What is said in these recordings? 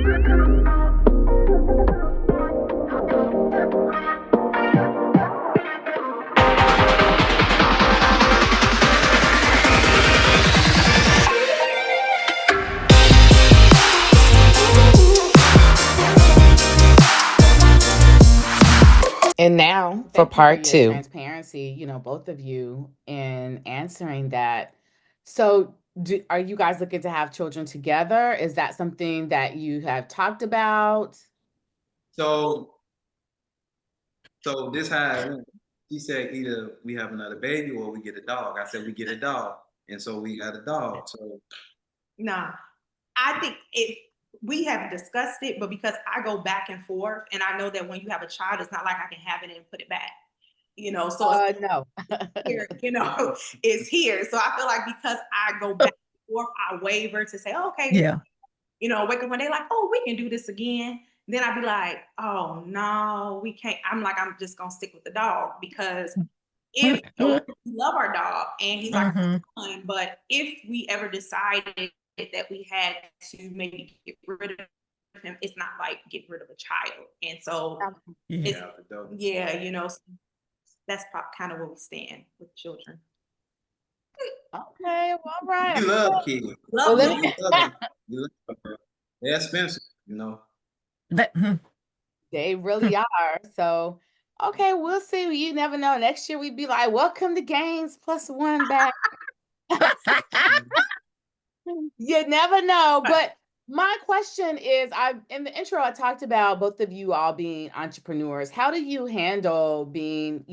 And now for Thank you for part your two. transparency, both of you, in answering that. So, are you guys looking to have children together? Is that something that you have talked about? So, so this how it went. She said either we have another baby or we get a dog. I said we get a dog, and so we got a dog. So Nah, I think if we have discussed it, but because I go back and forth, and I know that when you have a child, it's not like I can have it and put it back. So it's No. here, it's here. So I feel like because I go back and forth, I waver to say, oh, okay, Yeah. wake up one day like, oh, we can do this again. Then I'd be like, oh no, we can't. I'm like, I'm just gonna stick with the dog because if we love our dog and he's like son, but if we ever decided that we had to maybe get rid of him, it's not like get rid of a child. And so it's so that's kind of where we stand with children. Okay, well, all right. you love kids. Well, let You me. love them. You love them. They're expensive. They really are. So, okay, we'll see. You never know. Next year we'd be like, welcome to games plus one back. You never know. But my question is, I in the intro I talked about both of you all being entrepreneurs. How do you handle being,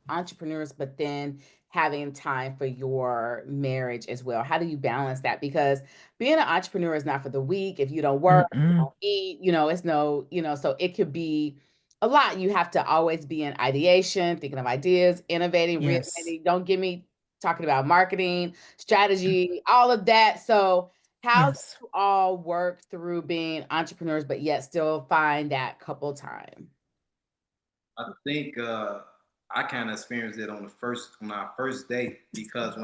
entrepreneurs, but then having time for your marriage as well? How do you balance that? Because being an entrepreneur is not for the weak. If you don't work, you don't eat, it's no, so it could be a lot. You have to always be in ideation, thinking of ideas, innovating, Yes. reinventing. Don't get me talking about marketing, strategy, all of that. So, how do Yes. you all work through being entrepreneurs, but yet still find that couple time? I think I kind of experienced it on our first date because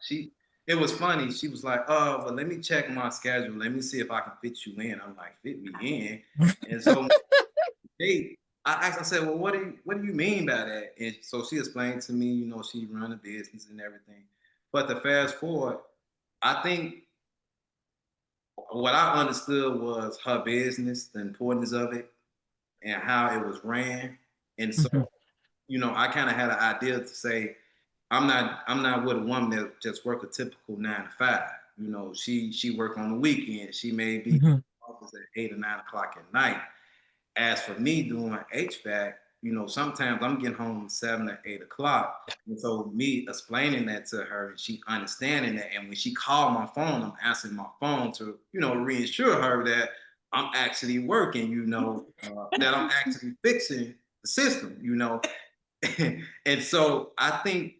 she it was funny. She was like, "Oh, but let me check my schedule. Let me see if I can fit you in." I'm like, "Fit me in?" And so hey, I asked, I said, "Well, what do you mean by that?" And so she explained to me, she run a business and everything. But to fast forward, I think what I understood was her business, the importance of it, and how it was ran. And so, I kind of had an idea to say, I'm not with a woman that just work a typical 9 to 5. She work on the weekend. She may be in the office at 8 or 9 o'clock at night. As for me doing HVAC, sometimes I'm getting home 7 or 8 o'clock. And so me explaining that to her and she understanding that. And when she called my phone, I'm answering my phone to, reassure her that I'm actually working, that I'm actually fixing the system. And so I think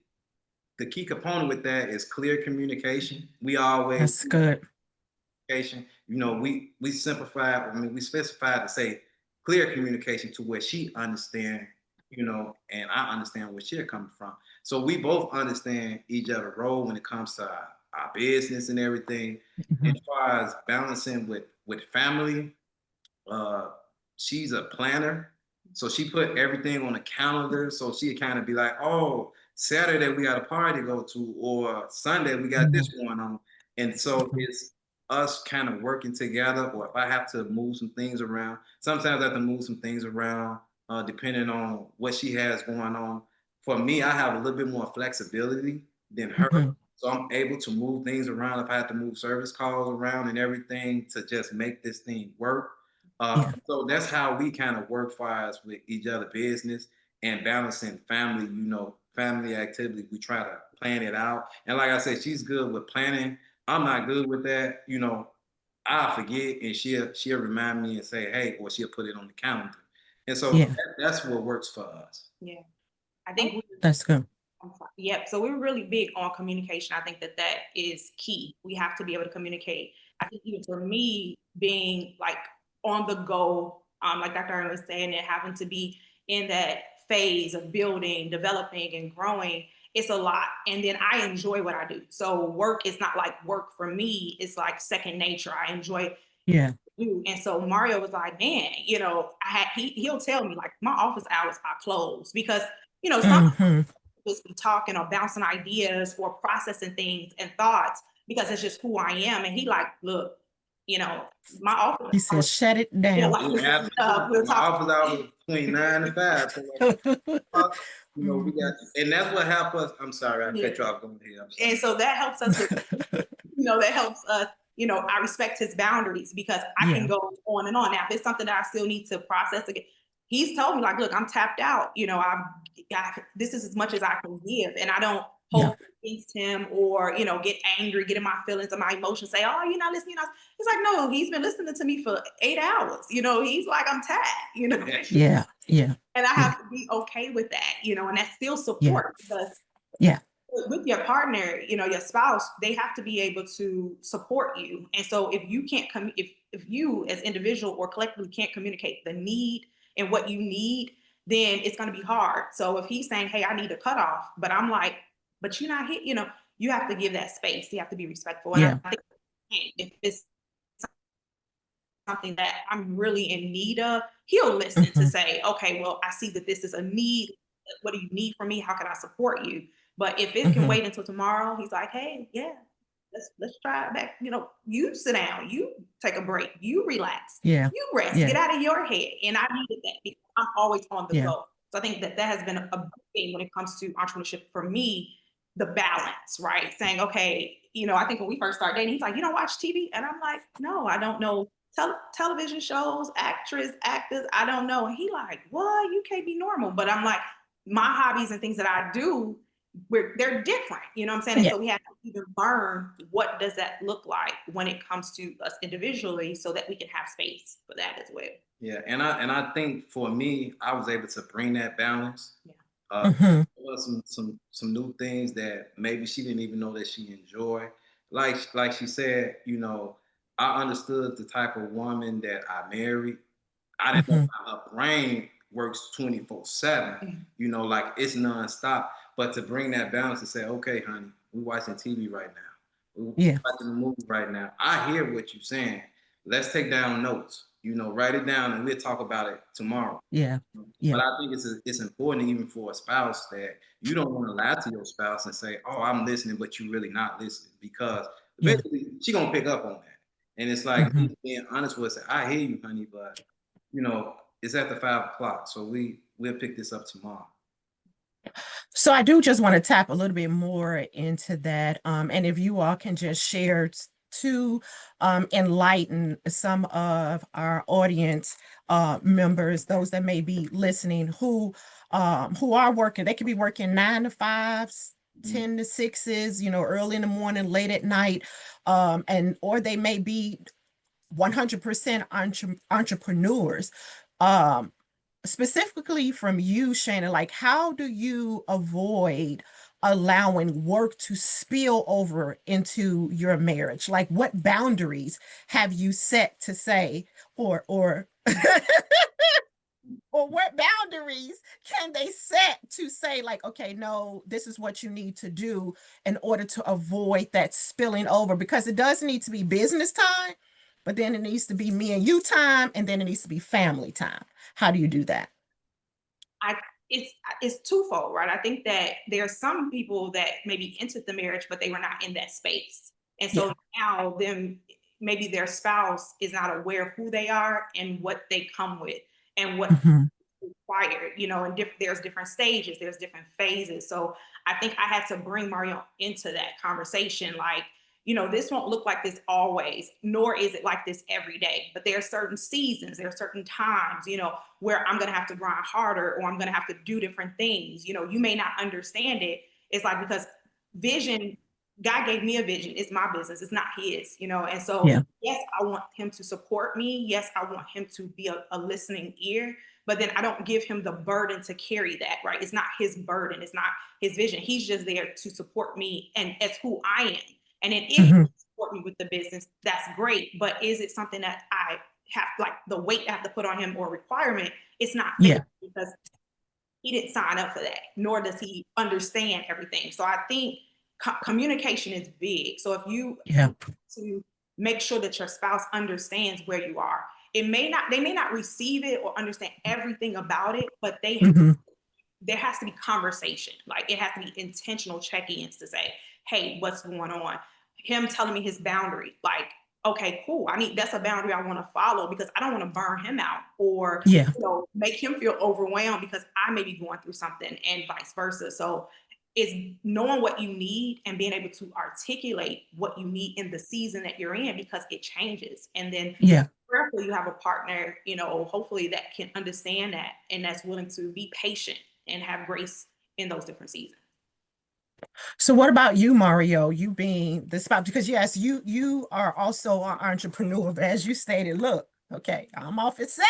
the key component with that is clear communication. We always That's good. communication. We simplify. I mean, we specify to say clear communication to where she understand. And I understand where she's coming from. So we both understand each other's role when it comes to our business and everything. As far as balancing with family, uh, she's a planner, so she put everything on a calendar. So she kind of be like, "Oh, Saturday we got a party to go to, or Sunday we got this going on." And so it's us kind of working together. Or if I have to move some things around, sometimes I have to move some things around depending on what she has going on. For me, I have a little bit more flexibility than her. So I'm able to move things around if I have to move service calls around and everything to just make this thing work. So that's how we kind of work far as with each other business and balancing family, family activities. We try to plan it out. And like I said, she's good with planning. I'm not good with that. I'll forget and she'll remind me and say, hey, or she'll put it on the calendar. And so that's what works for us. Yeah, I think That's good. Yep. So we're really big on communication. I think that is key. We have to be able to communicate. I think even for me, being like on the go, like Dr. Arlen was saying, and having to be in that phase of building, developing, and growing, it's a lot. And then I enjoy what I do. So work is not like work for me. It's like second nature. I enjoy Yeah. And so Mario was like, man, he'll tell me like my office hours are closed because, some Mm-hmm. just be talking or bouncing ideas or processing things and thoughts because it's just who I am. And he like, look, my office He says, hours, shut it down. like Absolutely. we'll My talk. office hours between 9 and 5. So we got, Mhm. and that's what helped us. I'm sorry, I cut you off. Go ahead. I'm sorry. And so that helps us with, that helps us, I respect his boundaries because I can Yeah. go on and on. Now, if it's something that I still need to process again, he's told me like, look, I'm tapped out. I've got, this is as much as I can give. And I don't Yeah. hold against him or, get angry, get in my feelings and my emotions, say, oh, you're not listening. He's like, no, he's been listening to me for 8 hours. He's like, I'm tired, Yeah. Yeah. and I Yeah. have to be okay with that, and that's still Yeah. support because Yeah. with your partner, your spouse, they have to be able to support you. And so if you can't if you as individual or collectively can't communicate the need and what you need, then it's going to be hard. So if he's saying, hey, I need a cutoff, but I'm like, but you're not here, you have to give that space. You have to be respectful. And Yeah. I think if it's something that I'm really in need of, he'll listen to Mm-hmm. say, okay, well, I see that this is a need. What do you need from me? How can I support you? But if it can Mm-hmm. wait until tomorrow, he's like, hey, yeah, let's try it back. You sit down, you take a break, you relax, Yeah. you rest, Yeah. get out of your head. And I needed that because I'm always on the Yeah. go. So I think that has been a big thing when it comes to entrepreneurship for me, the balance, right? Saying, okay, I think when we first started dating, he's like, you don't watch TV? And I'm like, no, I don't know television shows, actors, I don't know. And he like, what? You can't be normal. But I'm like, my hobbies and things that I do, they're different. You know what I'm saying? And Yeah. so we have to even learn what does that look like when it comes to us individually so that we can have space for that as well. Yeah, and I think for me, I was able to bring that balance. Yeah. Mm-hmm. Some new things that maybe she didn't even know that she enjoyed. Like she said, I understood the type of woman that I married. I didn't know Mm-hmm. how her brain works 24/7. Like it's nonstop. But to bring that balance and say, okay, honey, we're watching TV right now. We're Yeah. watching a movie right now. I hear what you're saying. Let's take down notes. Write it down and we'll talk about it tomorrow. Yeah. But Yeah. I think it's important even for a spouse that you don't want to lie to your spouse and say, "Oh, I'm listening," but you're really not listening because Yeah. eventually she gonna pick up on that. And it's like Mm-hmm. being honest with her. I hear you, honey, but it's at the 5 o'clock, so we'll pick this up tomorrow. So I do just want to tap a little bit more into that. And if you all can just share to enlighten some of our audience members, those that may be listening, who are working, they could be working 9 to 5s, 10 to 6s, early in the morning, late at night, and or they may be 100% entrepreneurs. Um, Specifically from you, Shanna, like how do you avoid allowing work to spill over into your marriage? Like what boundaries have you set to say, or or what boundaries can they set to say like, okay, no, this is what you need to do in order to avoid that spilling over? Because it does need to be business time, but then it needs to be me and you time, and then it needs to be family time. How do you do that? I it's twofold, right? I think that there are some people that maybe entered the marriage, but they were not in that space. And Yeah. so now them maybe their spouse is not aware of who they are and what they come with and what Mm-hmm. required, and there's different stages, there's different phases. So I think I had to bring Mario into that conversation. Like, this won't look like this always, nor is it like this every day. But there are certain seasons, there are certain times, where I'm going to have to grind harder or I'm going to have to do different things. You may not understand it. It's like because vision, God gave me a vision. It's my business. It's not his, And so, Yeah. yes, I want him to support me. Yes, I want him to be a listening ear, but then I don't give him the burden to carry that, right? It's not his burden. It's not his vision. He's just there to support me and as who I am. And then if he Mm-hmm. support me with the business, that's great. But is it something that I have, like the weight I have to put on him or requirement? It's not fair Yeah. because he didn't sign up for that, nor does he understand everything. So I think communication is big. So if you Yeah. to make sure that your spouse understands where you are. They may not receive it or understand everything about it, but there has to be conversation. Like it has to be intentional check-ins to say, hey, what's going on? Him telling me his boundary, like, okay, cool. That's a boundary I want to follow because I don't want to burn him out or Yeah. make him feel overwhelmed because I may be going through something and vice versa. So it's knowing what you need and being able to articulate what you need in the season that you're in because it changes. And then Yeah. prayerfully you have a partner, hopefully that can understand that and that's willing to be patient and have grace in those different seasons. So what about you, Mario? You being the spouse, because yes, you are also an entrepreneur, but as you stated, look, okay, I'm off at 7.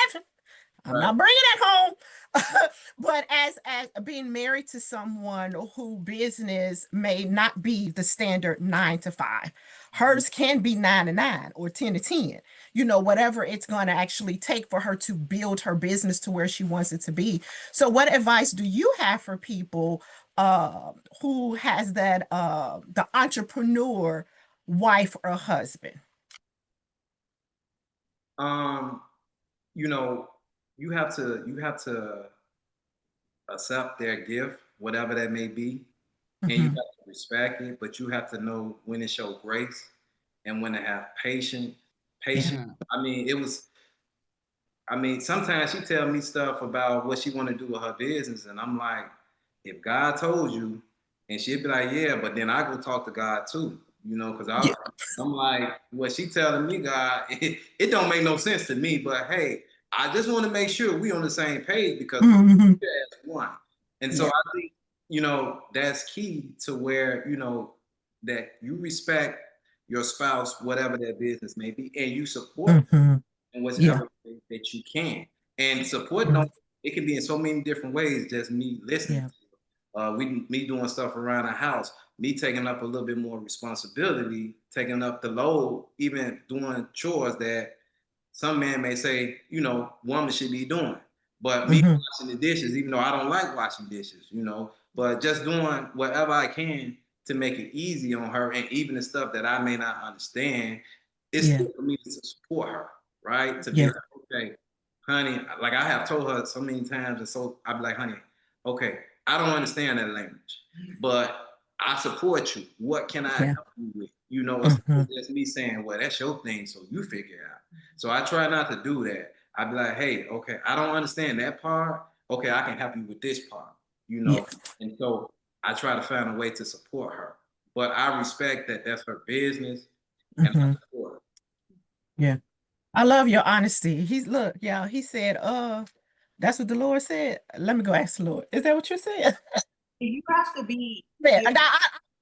I'm Right. not bringing it home. But as being married to someone who business may not be the standard 9 to 5, hers can be 9 to 9 or 10 to 10, whatever it's going to actually take for her to build her business to where she wants it to be. So what advice do you have for people who has that the entrepreneur wife or husband? You know, you have to accept their gift, whatever that may be, and you have Mm-hmm. to respect it, but you have to know when to show grace and when to have patience. Yeah. Patience. I mean, it was I mean, sometimes she tell me stuff about what she want to do with her business, and I'm like, if God told you, and she'd be like, yeah, but then I go talk to God too, because Yeah. I'm like, what she telling me, God, it don't make no sense to me, but hey, I just want to make sure we on the same page because we're Mm-hmm. as one, and so Yeah. I think that's key to where that you respect your spouse, whatever their business may be, and you support Mm-hmm. in Yeah. whichever way that you can. And support Mm-hmm. don't it can be in so many different ways. Just me listening, Yeah. me doing stuff around the house, me taking up a little bit more responsibility, taking up the load, even doing chores that some men may say, woman should be doing. But me Mm-hmm. washing the dishes, even though I don't like washing dishes, but just doing whatever I can to make it easy on her, and even the stuff that I may not understand, it's Yeah. still for me to support her, right? To be Yeah. like, okay, honey, like I have told her so many times, and so I'd be like, honey, okay, I don't understand that language, but I support you. What can I Yeah. help you with? It's Mm-hmm. just me saying, well, that's your thing, so you figure it out. So I try not to do that. I'd be like, hey, okay, I don't understand that part. Okay, I can help you with this part, Yeah. And so I try to find a way to support her. But I respect that that's her business, and I Mm-hmm. support her. Yeah. I love your honesty. Look, yeah, he said, that's what the Lord said. Let me go ask the Lord. Is that what you said? You have to be, Yeah.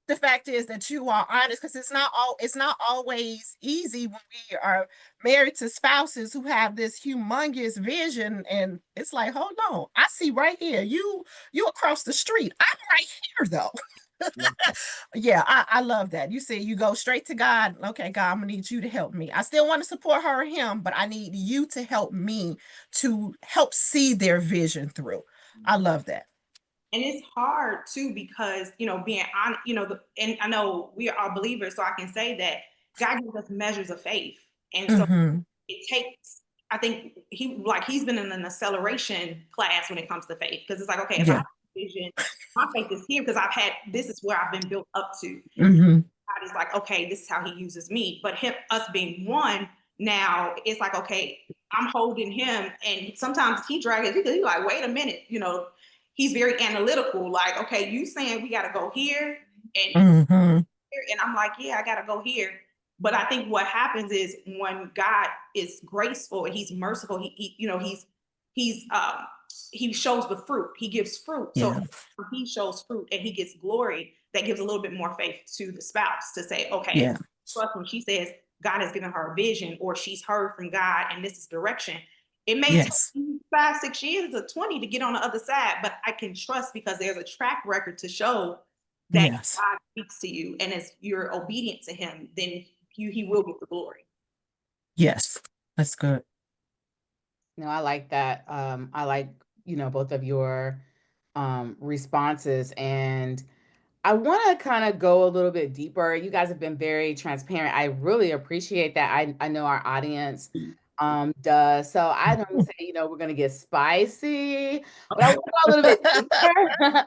The fact is that you are honest, because it's not always easy when we are married to spouses who have this humongous vision, and it's like, hold on, I see right here. You across the street. I'm right here though. Yeah, I love that. You said you go straight to God. Okay, God, I'm gonna need you to help me. I still want to support her or him, but I need you to help me to help see their vision through. I love that. and it's hard too because being on and I know we are all believers, so I can say that God gives us measures of faith, and so Mm-hmm. it takes. I think he's been in an acceleration class when it comes to faith because it's like, okay, if I have Yeah. a vision, my faith is here because this is where I've been built up to. Mm-hmm. God is like, okay, this is how he uses me. But us being one, now it's like, okay, I'm holding him. And sometimes he drags it because he's like, wait a minute, he's very analytical. Like, okay, you saying we got to go here and Mm-hmm. here. And I'm like, yeah, I got to go here. But I think what happens is when God is graceful and he's merciful, he shows the fruit. He gives fruit. So Yeah. he shows fruit and he gets glory, that gives a little bit more faith to the spouse to say, okay, Yeah. trust when she says God has given her a vision or she's heard from God and this is direction. It may take Yes. 5, 6 years or 20 to get on the other side, but I can trust because there's a track record to show that Yes. God speaks to you, and as you're obedient to him, then he will get the glory. Yes. That's good. No, I like that. I like, both of your responses. And I want to kind of go a little bit deeper. You guys have been very transparent. I really appreciate that. I know our audience does. So I don't say, you know, we're gonna get spicy, but I want to go a little bit deeper.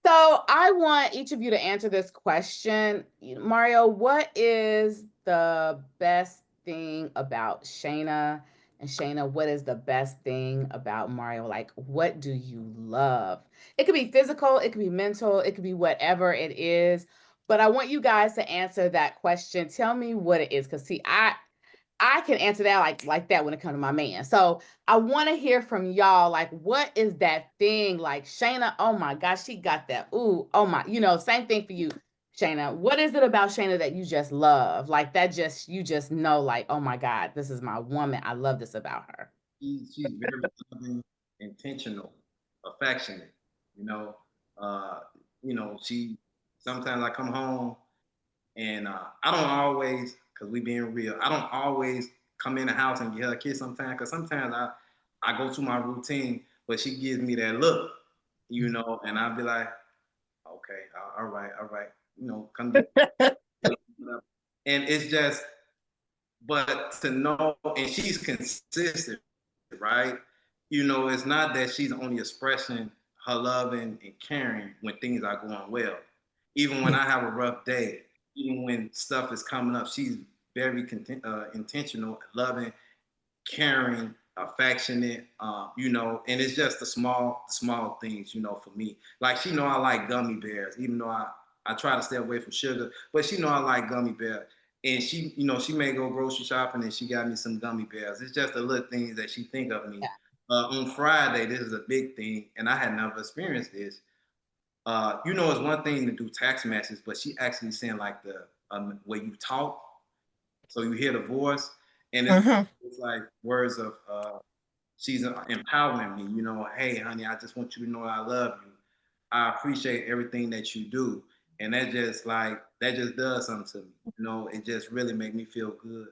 So I want each of you to answer this question. Mario, what is the best thing about Shayna? And Shayna, what is the best thing about Mario? Like, what do you love? It could be physical, it could be mental, it could be whatever it is. But I want you guys to answer that question. Tell me what it is. Because see, I can answer that like that when it comes to my man. So I want to hear from y'all. Like, what is that thing? Like Shayna, oh my gosh, she got that. Ooh, oh my, you know, same thing for you, Shayna. What is it about Shayna that you just love? Like that just you just know, like, oh my God, this is my woman. I love this about her. She's very loving, intentional, affectionate. You know, uh, she sometimes I come home and I don't always, cause we being real, I don't always come in the house and get her a kiss sometimes, cause sometimes I go through my routine, but she gives me that look, and I'll be like, okay, all right, come get. And it's just, but to know, and she's consistent, right? It's not that she's only expressing her love and caring when things are going well. Even when I have a rough day, even when stuff is coming up, she's very intentional, loving, caring, affectionate, and it's just the small things, for me. Like she know I like gummy bears, even though I try to stay away from sugar, but she know I like gummy bears. And she may go grocery shopping and she got me some gummy bears. It's just the little things that she think of me. Yeah. On Friday, this is a big thing, and I had never experienced this. It's one thing to do text messages, but she actually saying like the way you talk, so you hear the voice, and it's like words of she's empowering me. Hey, honey, I just want you to know I love you. I appreciate everything that you do, and that just does something to me. It just really make me feel good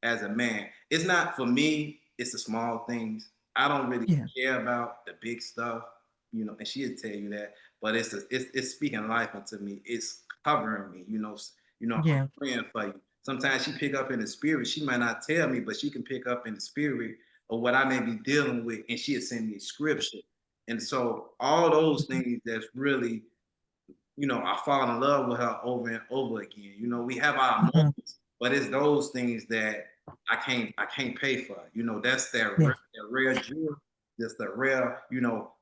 as a man. It's not for me. It's the small things. I don't really care about the big stuff. And she'll tell you that. But it's speaking life into me. It's covering me. I'm praying for you. Sometimes she pick up in the spirit. She might not tell me, but she can pick up in the spirit of what I may be dealing with, and she'll send me scripture. And so all those things that's really, I fall in love with her over and over again. We have our moments, but it's those things that I can't pay for. That's that rare jewel, just the rare,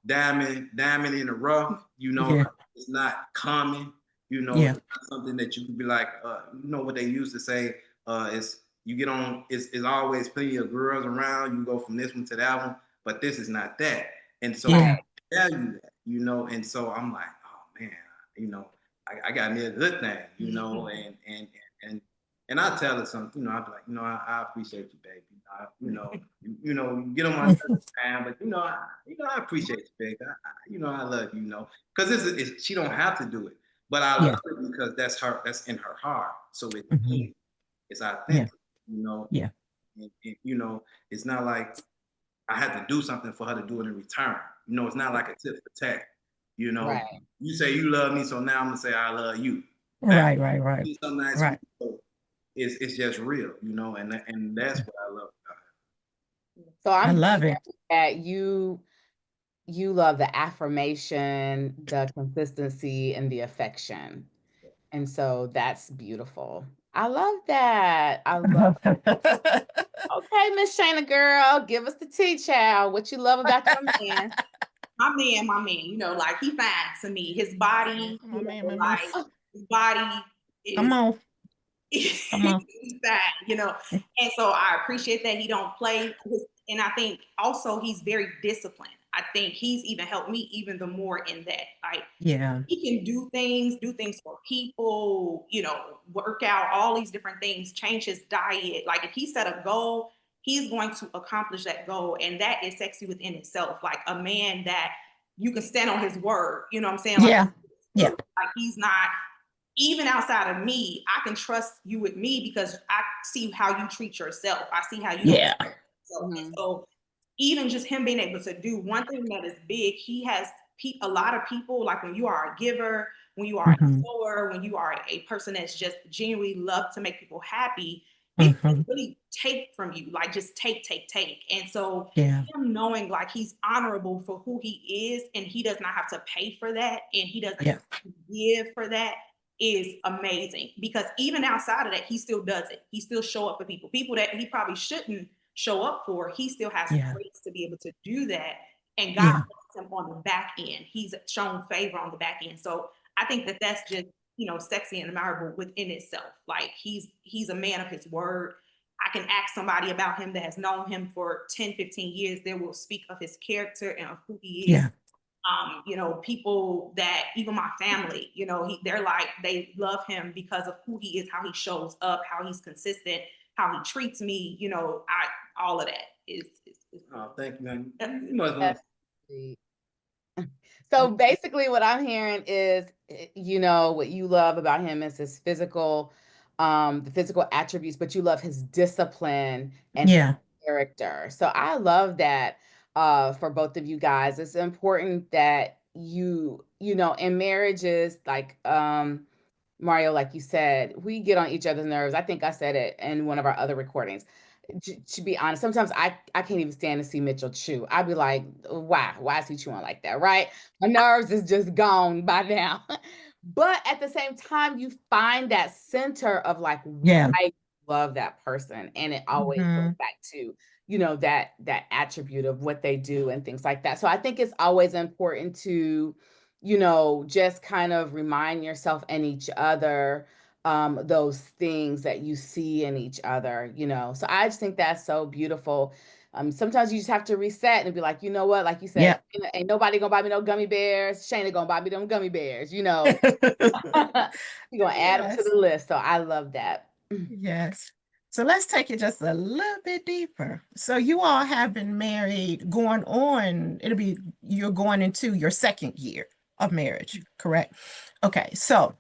diamond in the rough. It's not common. It's not something that you could be like, what they used to say, is you get on, it's always plenty of girls around. You go from this one to that one, but this is not that. And so I tell you that, and so I'm like, oh man, I got me a good thing, and I tell her something, I'll be like, I appreciate you, baby. You get on my nerves time, but I appreciate you, baby. I love you, because it's she don't have to do it, but I love it because that's in her heart, so it's authentic, and it's not like I had to do something for her to do it in return. It's not like a tit for tat. Right. You say you love me, so now I'm gonna say I love you. Right. Something nice, right. It's just real, and that's what I love about her. So I love it. That you love the affirmation, the consistency, and the affection. And so that's beautiful. I love that. I love it. Okay, Miss Shayna girl, give us the tea, child. What you love about your man? My man, like he fine to me. His body, like his body is Come on. he's fine, And so I appreciate that he don't play. And I think also he's very disciplined. I think he's even helped me even the more in that. Like, he can do things for people, work out, all these different things, change his diet. Like if he set a goal, he's going to accomplish that goal. And that is sexy within itself. Like a man that you can stand on his word. You know what I'm saying? Like, like he's not, even outside of me, I can trust you with me because I see how you treat yourself. I see how you treat yourself. And so even just him being able to do one thing that is big, he has a lot of people, like when you are a giver, when you are Mhm. a sower, when you are a person that's just genuinely love to make people happy, people Mhm. really take from you, like just take, take, take. And so Yeah. him knowing like he's honorable for who he is and he does not have to pay for that and he doesn't Yeah. give for that is amazing, because even outside of that he still does it. He still show up for people that he probably shouldn't show up for. He still has Yeah. grace to be able to do that, and God Yeah. bless him on the back end. He's shown favor on the back end. So I think that that's just, sexy and admirable within itself. Like he's a man of his word. I can ask somebody about him that has known him for 10, 15 years. They will speak of his character and of who he is. Yeah. People that even my family, they're like, they love him because of who he is, how he shows up, how he's consistent, how he treats me, all of that is Oh, thank you, man. Yeah. You must That's sweet. So basically what I'm hearing is, what you love about him is his the physical attributes, but you love his discipline and his Yeah. character. So I love that for both of you guys. It's important that in marriages, like Mario, like you said, we get on each other's nerves. I think I said it in one of our other recordings. To be honest, sometimes I can't even stand to see Mitchell chew. I'd be like, why is he chewing like that, right? My nerves is just gone by now. But at the same time, you find that center of like Yeah. why you love that person, and it always goes Mhm. back to that attribute of what they do and things like that. So I think it's always important to just kind of remind yourself and each other those things that you see in each other. So I just think that's so beautiful. Sometimes you just have to reset and be like, you know what, like you said, Yeah. ain't nobody gonna buy me no gummy bears. Shayna gonna buy me them gummy bears. You're gonna add them to Yes. the list. So I love that. Yes. So let's take it just a little bit deeper. So you all have been married going on, you're going into your second year of marriage, correct? Okay, so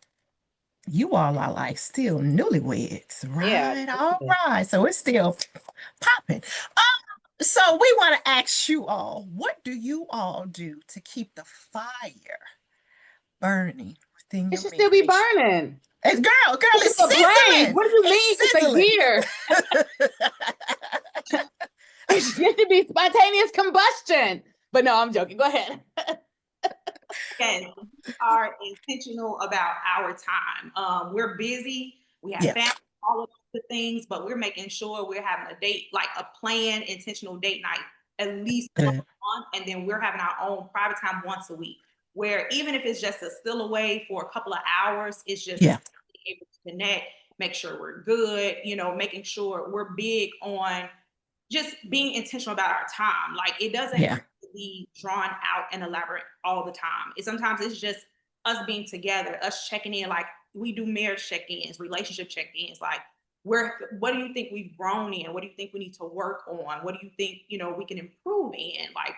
you all are like still newlyweds, Yeah. right? All right. So it's still popping. So we want to ask you all, what do you all do to keep the fire burning within It your should still be marriage? burning. Girl, It's it's just a blaze. sizzling. What do you mean? It's It's a sizzling. year. It should be spontaneous combustion. But no, I'm joking. Go ahead. Yes, we are intentional about our time. We're busy. We have Yeah. family, all of the things, but we're making sure we're having a date, like a planned, intentional date night, at least once Good. a month, and then we're having our own private time once a week. Where even if it's just a still away for a couple of hours, it's just Yeah. being able to connect, make sure we're good, making sure we're big on just being intentional about our time. Like it doesn't have Yeah. to be drawn out and elaborate all the time. Sometimes it's just us being together, us checking in. Like we do marriage check-ins, relationship check-ins. Like what do you think we've grown in? What do you think we need to work on? What do you think, we can improve in? Like,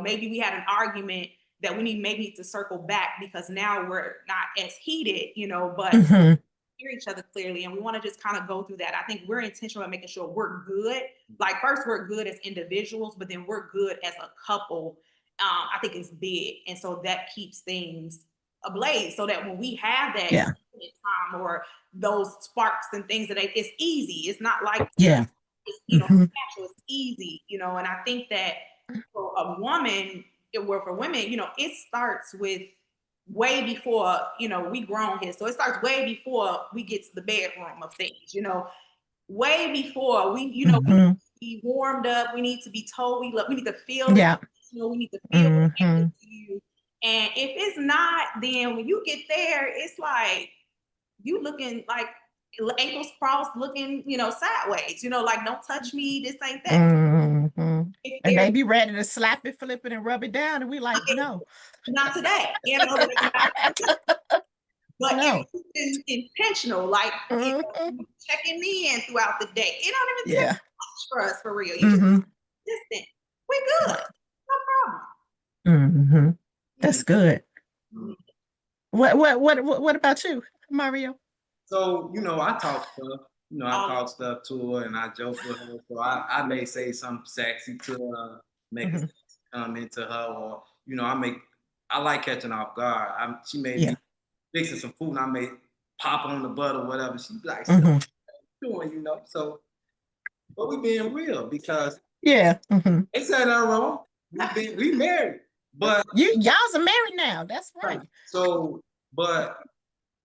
maybe we had an argument that we need to circle back because now we're not as heated, but Hmm. hear each other clearly, and we want to just kind of go through that. I think we're intentional about making sure we're good. Like first, we're good as individuals, but then we're good as a couple. I think it's big, and so that keeps things ablaze. So that when we have that Yeah. time or those sparks and things it's easy. It's not like Yeah. it's Hmm. natural. It's easy, And I think that for a woman, for women, it starts with way before we grown here, so it starts way before we get to the bedroom of things, way before we Hmm. be warmed up. We need to be told we love. We need to feel Yeah. we need to feel Hmm. connected to you. And if it's not, then when you get there, it's like you looking like ankles crossed, looking sideways. Like don't touch me. This ain't that. Hmm. If And there's they be ready to slap it, flip it, and rub it down, and we like, no, not today, but if no. it's intentional, like Hmm. checking in throughout the day, it don't even take Yeah. much for us for real. You just Hmm. consistent. We good. No Hmm. That's problem. good. Mhm. What about you, Mario? So, I talk stuff. I All talk stuff to her and I joke with her. So I may say something sexy to her, make a Hmm. sexy comment to her, or I like catching off guard. She may be Yeah. fixing some food and I may pop on the butt or whatever. She'd be like, "What you doing?" You know. So, but we being real because Yeah. ain't said nothing wrong. We married, but Y'all's are married now. That's right. So, but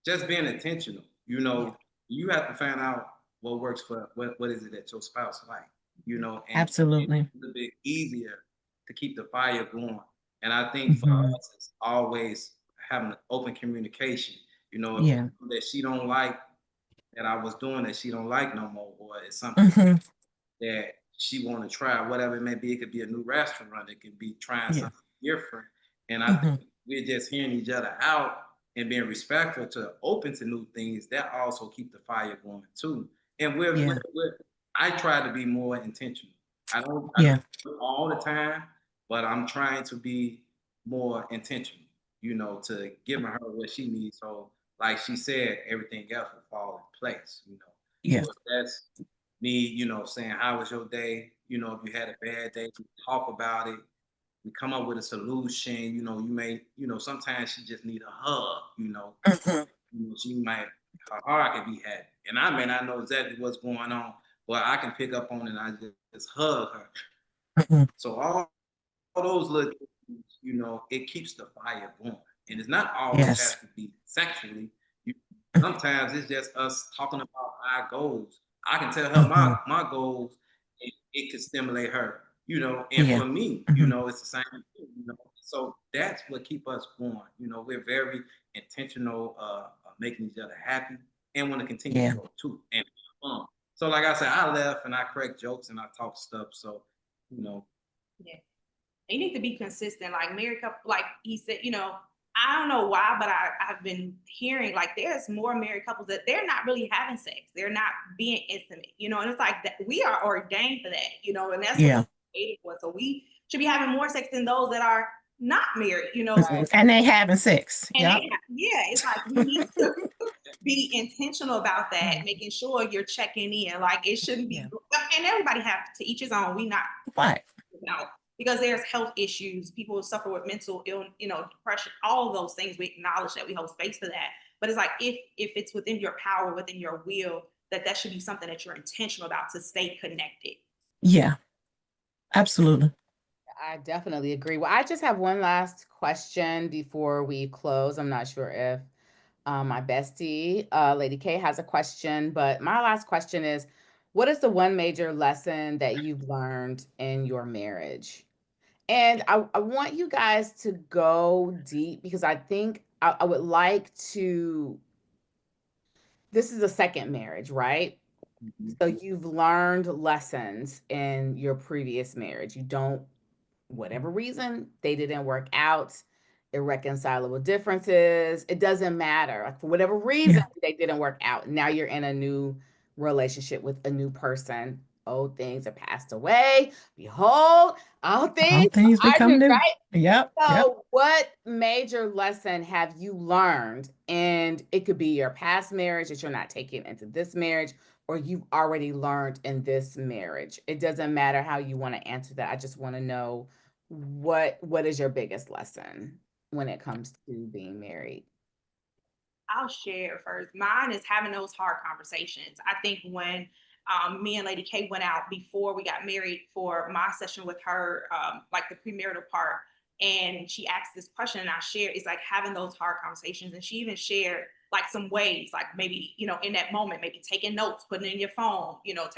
just being intentional. You know, you have to find out what works for what is it that your spouse like. You know, and Absolutely. it's a bit easier to keep the fire going. And I think for us, it's always having an open communication. You know, if that she don't like that I was doing that she don't like no more, or it's something that she want to try, whatever it may be. It could be a new restaurant. It could be trying something different. And I think we're just hearing each other out and being respectful to open to new things. That also keep the fire going too. And I try to be more intentional. I don't do it all the time, but I'm trying to be more intentional, you know, to giving her what she needs. So like she said, everything else will fall in place, you know. Yeah. So that's me, you know, saying, how was your day? You know, if you had a bad day, we talk about it. We come up with a solution. You know, you may, you know, sometimes she just need a hug, you know. You know, she might, her heart can be happy. And I may not know exactly what's going on, but I can pick up on it and I just hug her. So all those little things, you know, it keeps the fire going. And it's not always has to be sexually. Sometimes it's just us talking about our goals. I can tell her my goals, and it could stimulate her, you know. And for me, you know, it's the same thing, you know. So that's what keep us going. You know, we're very intentional making each other happy and want to continue to go too and fun. So like I said, I laugh and I crack jokes and I talk stuff. So, you know. Yeah. You need to be consistent. Like married couple, like he said, you know, I don't know why, but I've been hearing like there's more married couples that they're not really having sex. They're not being intimate, you know, and it's like that we are ordained for that, you know, and that's what we're created for. So we should be having more sex than those that are not married, you know. And they having sex. And it's like we need to be intentional about that, making sure you're checking in. Like it shouldn't be, and everybody have to each his own. We not right. You know, because there's health issues. People suffer with mental illness, you know, depression, all of those things. We acknowledge that, we hold space for that. But it's like if it's within your power, within your will, that should be something that you're intentional about to stay connected. Yeah, absolutely. I definitely agree. Well, I just have one last question before we close. I'm not sure if my bestie, Lady K, has a question, but my last question is, what is the one major lesson that you've learned in your marriage? And I want you guys to go deep because I think I would like to. This is a second marriage, right? So you've learned lessons in your previous marriage. You don't, whatever reason, they didn't work out, irreconcilable differences. It doesn't matter. Like for whatever reason, they didn't work out. Now you're in a new relationship with a new person. Old things are passed away. Behold, all things are become new, new. right? Yep. So, what major lesson have you learned? And it could be your past marriage that you're not taking into this marriage, or you've already learned in this marriage. It doesn't matter how you want to answer that. I just want to know what is your biggest lesson when it comes to being married? I'll share first. Mine is having those hard conversations. I think when me and Lady K went out before we got married for my session with her, like the premarital part, and she asked this question, and I shared, it's like having those hard conversations. And she even shared like some ways, like maybe, you know, in that moment, maybe taking notes, putting it in your phone, you know,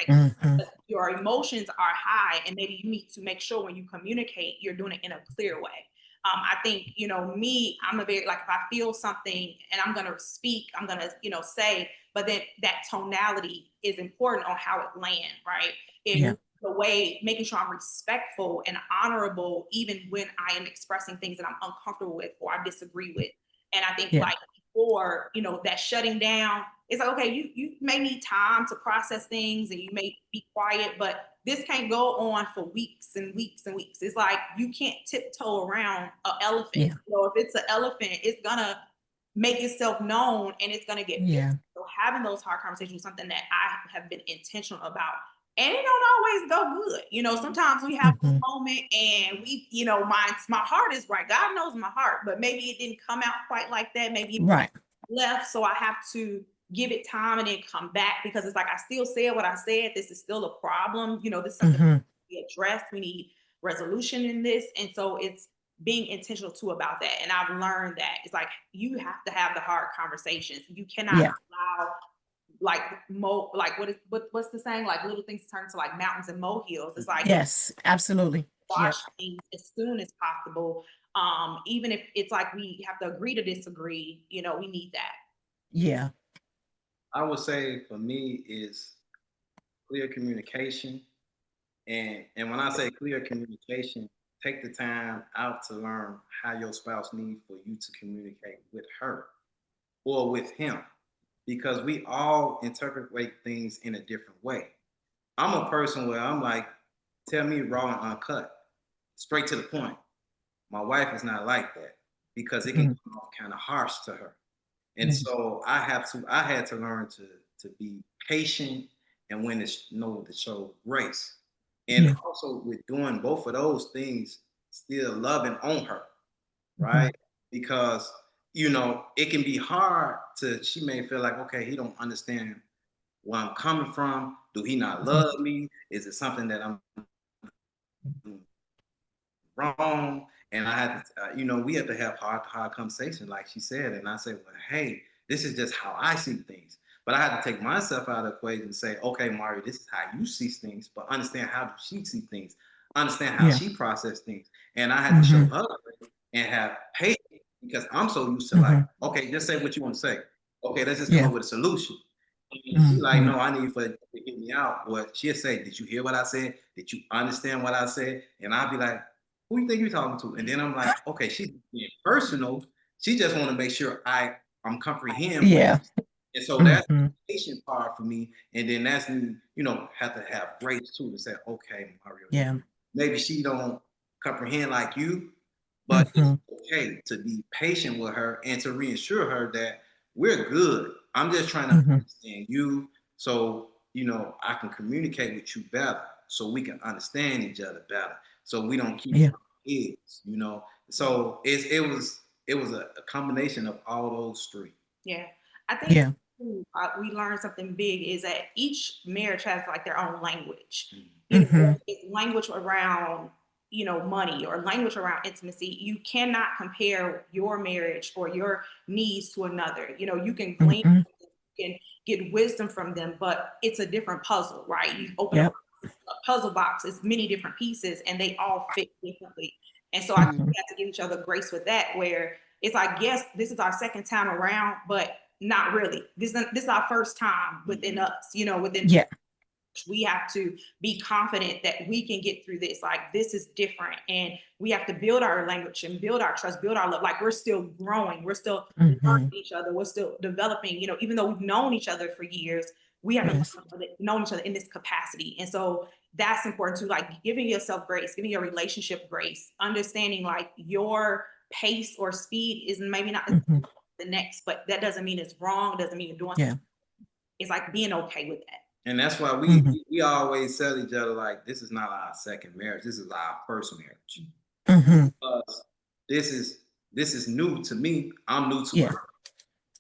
your emotions are high, and maybe you need to make sure when you communicate, you're doing it in a clear way. I think, you know, me, I'm a very, like, if I feel something and I'm going to speak, I'm going to, you know, say, but then that tonality is important on how it lands, right? In the way, making sure I'm respectful and honorable, even when I am expressing things that I'm uncomfortable with or I disagree with. And I think like before, you know, that shutting down, it's like, okay, you may need time to process things and you may be quiet, but this can't go on for weeks and weeks and weeks. It's like you can't tiptoe around an elephant. You know, if it's an elephant, it's gonna make itself known and it's gonna get big. So having those hard conversations is something that I have been intentional about. And it don't always go good. You know, sometimes we have a moment and we, you know, my heart is right. God knows my heart, but maybe it didn't come out quite like that. Maybe left, so I have to give it time and then come back because it's like I still said what I said. This is still a problem. You know, this is something Mm-hmm. be addressed. We need resolution in this. And so it's being intentional too about that. And I've learned that it's like you have to have the hard conversations. You cannot Yeah. allow like what's the saying? Like little things turn to like mountains and molehills. It's like Yes, absolutely. watch Yep. things as soon as possible. Even if it's like we have to agree to disagree, you know, we need that. Yeah. I would say for me is clear communication. And when I say clear communication, take the time out to learn how your spouse needs for you to communicate with her or with him. Because we all interpret things in a different way. I'm a person where I'm like, tell me raw and uncut, straight to the point. My wife is not like that because it can Mm-hmm. come off kind of harsh to her. And Mm-hmm. so I had to learn to be patient and when to know to show grace. And Yeah. also with doing both of those things, still loving on her, Mm-hmm. right? Because you know it can be hard to. She may feel like, okay, he don't understand where I'm coming from. Do he not love me? Is it something that I'm wrong? And I had to, you know, we have to have hard conversation, like she said. And I said, well, hey, this is just how I see things. But I had to take myself out of the equation and say, okay, Mario, this is how you see things, but understand how she see things, understand how Yeah. she process things. And I had to show Mm-hmm. her and have patience because I'm so used to like, Mm-hmm. okay, just say what you want to say. Okay, let's just come Yeah. up with a solution. And she like, Mm-hmm. no, I need for it to get me out. But she'll say, did you hear what I said? Did you understand what I said? And I'll be like, who you think you're talking to? And then I'm like, okay, she's being personal. She just want to make sure I'm comprehend what Yeah. she's saying. And so that's Mm-hmm. the patient part for me. And then that's me, you know, have to have grace too to say, okay, Mario, Yeah. maybe she don't comprehend like you, but it's Mm-hmm. okay to be patient with her and to reassure her that we're good. I'm just trying to Mm-hmm. understand you so you know I can communicate with you better so we can understand each other better so we don't keep Yeah. kids, you know. So it was a combination of all those three. Yeah. I think Yeah. we learned something big is that each marriage has like their own language. You know, Mm-hmm. it's language around, you know, money or language around intimacy. You cannot compare your marriage or your needs to another. You know, you can glean, Mm-hmm. you can get wisdom from them, but it's a different puzzle, right? You open up Yep. a puzzle box, it's many different pieces and they all fit differently. And so I think Mm-hmm. we have to give each other grace with that, where it's like, yes, this is our second time around, but not really. This is our first time within us, you know, within Yeah. we have to be confident that we can get through this. Like this is different. And we have to build our language and build our trust, build our love. Like we're still growing, we're still learning Mm-hmm. each other, we're still developing, you know, even though we've known each other for years, we haven't Yes. known each other in this capacity. And so that's important too, like giving yourself grace, giving your relationship grace, understanding like your pace or speed is maybe not Mm-hmm. the next, but that doesn't mean it's wrong, doesn't mean you're doing Yeah. something. It's like being okay with that. And that's why Mm-hmm. we always tell each other like this is not our second marriage, this is our first marriage. Mm-hmm. Because this is new to me, I'm new to Yeah. her,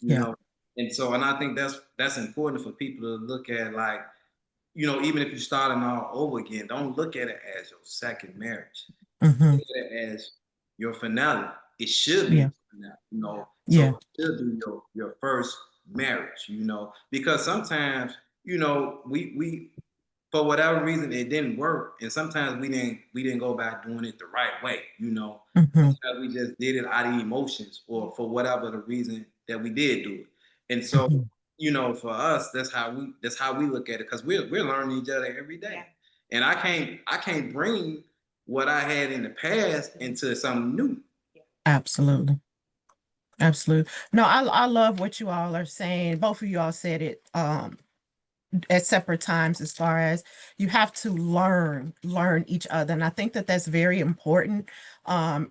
you Yeah. know. And so and I think that's important for people to look at like, you know, even if you're starting all over again, don't look at it as your second marriage. Mm-hmm. Look at it as your finale. It should be Yeah. your finale, you know. So Yeah. it should be your first marriage, you know, because sometimes, you know, we for whatever reason it didn't work, and sometimes we didn't go back doing it the right way, you know. Mm-hmm. Sometimes we just did it out of emotions or for whatever the reason that we did do it. And so, Mm-hmm. you know, for us, that's how we look at it because we're learning each other every day. And I can't bring what I had in the past into something new. Absolutely. Absolutely. No, I love what you all are saying. Both of you all said it at separate times as far as you have to learn each other, and I think that that's very important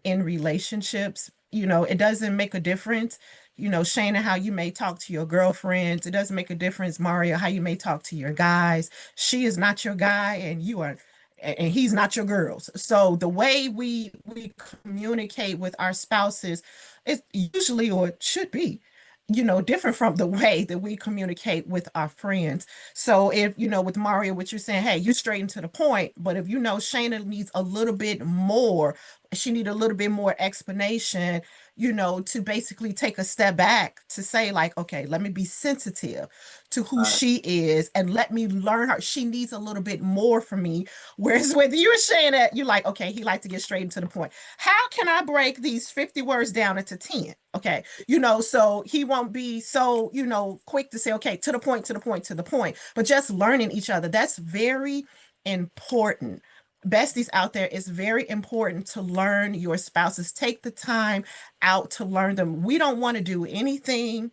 in relationships. You know, it doesn't make a difference, you know, Shana, how you may talk to your girlfriends. It doesn't make a difference, Mario, how you may talk to your guys. She is not your guy and you are, and he's not your girls. So the way we communicate with our spouses is usually, or it should be, different from the way that we communicate with our friends. So if, with Mario, what you're saying, hey, you straighten to the point. But if Shayna needs a little bit more, she need a little bit more explanation, to basically take a step back to say like, okay, let me be sensitive to who she is and let me learn her. She needs a little bit more from me. Whereas with you and Shayna, you're like, okay, he like to get straight into the point. How can I break these 50 words down into 10? Okay, so he won't be so, quick to say, okay, to the point, to the point, to the point, but just learning each other. That's very important. Besties out there, it's very important to learn your spouses. Take the time out to learn them. We don't want to do anything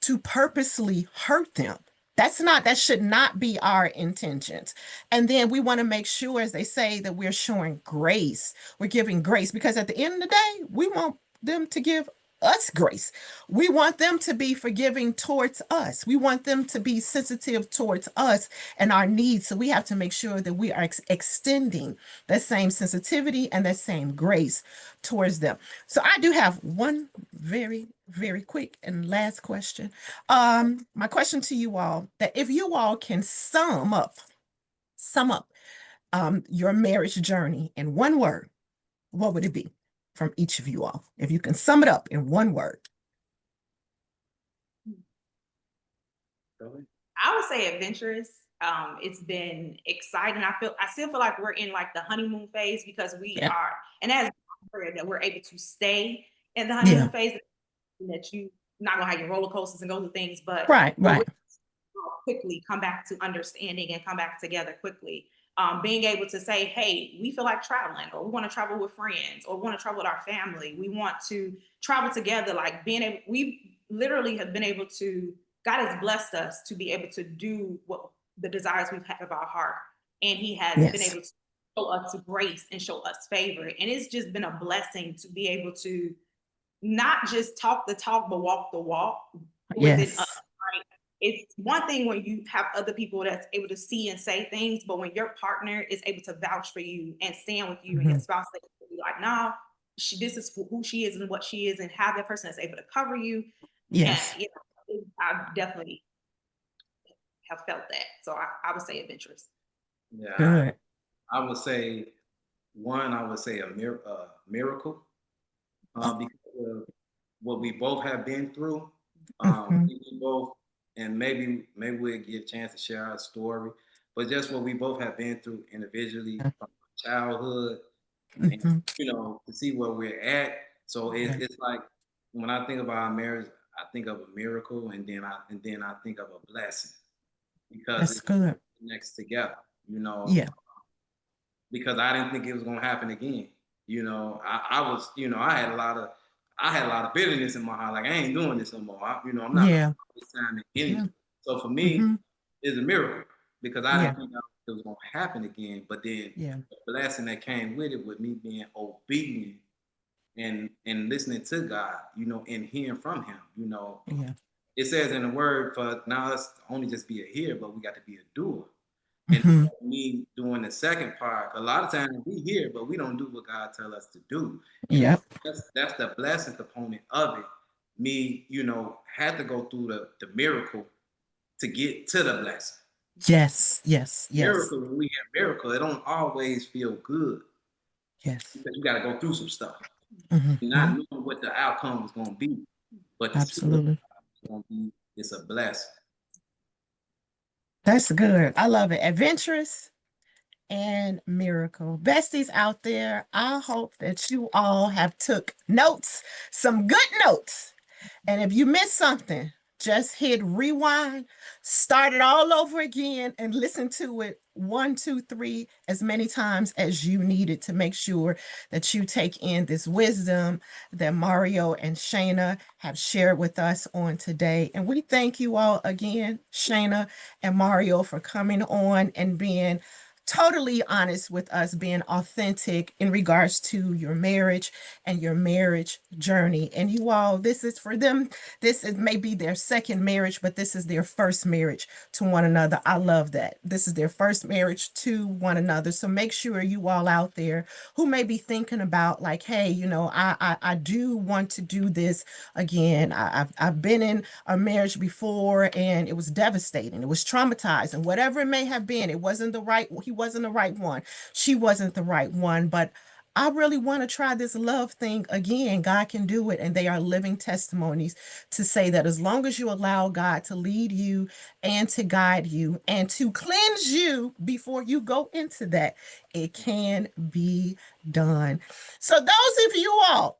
to purposely hurt them. That should not be our intentions. And then we want to make sure, as they say, that we're showing grace. We're giving grace because at the end of the day, we want them to give us grace. We want them to be forgiving towards us. We want them to be sensitive towards us and our needs. So we have to make sure that we are extending that same sensitivity and that same grace towards them. So I do have one very, very quick and last question. My question to you all, that if you all can sum up your marriage journey in one word, what would it be from each of you all? If you can sum it up in one word. I would say adventurous. It's been exciting. I still feel like we're in like the honeymoon phase because we are, and as that we're able to stay in the honeymoon phase, that you not gonna have your roller coasters and go through things, but right. Quickly come back to understanding and come back together quickly. Being able to say, hey, we feel like traveling, or we want to travel with friends, or want to travel with our family. We want to travel together. Like we literally have been able to, God has blessed us to be able to do what the desires we've had of our heart. And he has been able to show us grace and show us favor. And it's just been a blessing to be able to not just talk the talk, but walk the walk within us. Right? It's one thing when you have other people that's able to see and say things, but when your partner is able to vouch for you and stand with you, and your spouse is like, nah, this is who she is and what she is, and have that person that's able to cover you. Yes. And, I definitely have felt that. So I would say adventurous. Yeah. Good. I would say a miracle, because of what we both have been through. We both, and maybe we'll get a chance to share our story, but just what we both have been through individually from childhood, and to see where we're at. So it's like when I think about our marriage, I think of a miracle, and then I think of a blessing because that's good. Next together. Yeah. Because I didn't think it was gonna happen again. I was, I had a lot of bitterness in my heart. Like I ain't doing this no more. I'm not this time in anything. So for me, it's a miracle because I didn't think it was gonna happen again. But then the blessing that came with it, with me being obedient and listening to God, and hearing from Him. It says in the Word, for now us only just be a hearer, but we got to be a doer. And me doing the second part, a lot of times we hear, but we don't do what God tell us to do. And that's the blessing component of it. Me, had to go through the miracle to get to the blessing. Yes. Miracle, when we have miracle, it don't always feel good. Yes. Because you got to go through some stuff. Not knowing what the outcome is going to be. But absolutely, it's a blessing. That's good. I love it. Adventurous and miracle. Besties out there, I hope that you all have took notes, some good notes. And if you missed something, just hit rewind, start it all over again, and listen to it 1, 2, 3, as many times as you need it to make sure that you take in this wisdom that Mario and Shayna have shared with us on today. And we thank you all again, Shayna and Mario, for coming on and being totally honest with us, being authentic in regards to your marriage and your marriage journey. And you all, this is for them. This is maybe their second marriage, but this is their first marriage to one another. I love that. This is their first marriage to one another. So make sure you all out there who may be thinking about like, hey, I do want to do this again. I've been in a marriage before and it was devastating. It was traumatizing. Whatever it may have been, it wasn't the right, he wasn't the right one. She wasn't the right one, but I really want to try this love thing again. God can do it. And they are living testimonies to say that as long as you allow God to lead you and to guide you and to cleanse you before you go into that, it can be done. So, those of you all,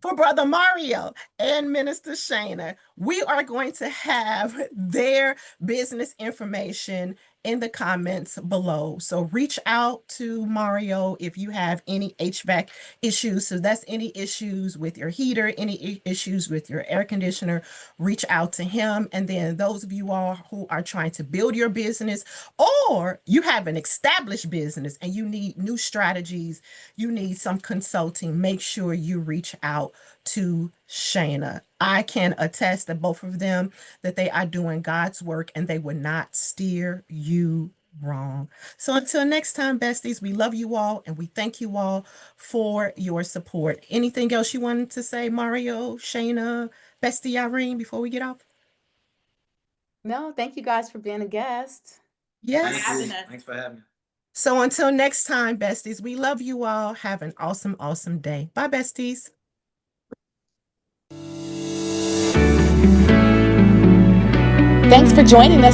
for Brother Mario and Minister Shana, we are going to have their business information in the comments below. So reach out to Mario if you have any HVAC issues. So that's any issues with your heater, any issues with your air conditioner, reach out to him. And then those of you all who are trying to build your business, or you have an established business and you need new strategies, you need some consulting, make sure you reach out to Shanna. I can attest that both of them, that they are doing God's work and they would not steer you wrong. So until next time, besties, we love you all and we thank you all for your support. Anything else you wanted to say, Mario, Shayna, Bestie Irene, before we get off? No, thank you guys for being a guest. Yes. Thanks for having me. So until next time, besties, we love you all. Have an awesome, awesome day. Bye, besties. Thanks for joining us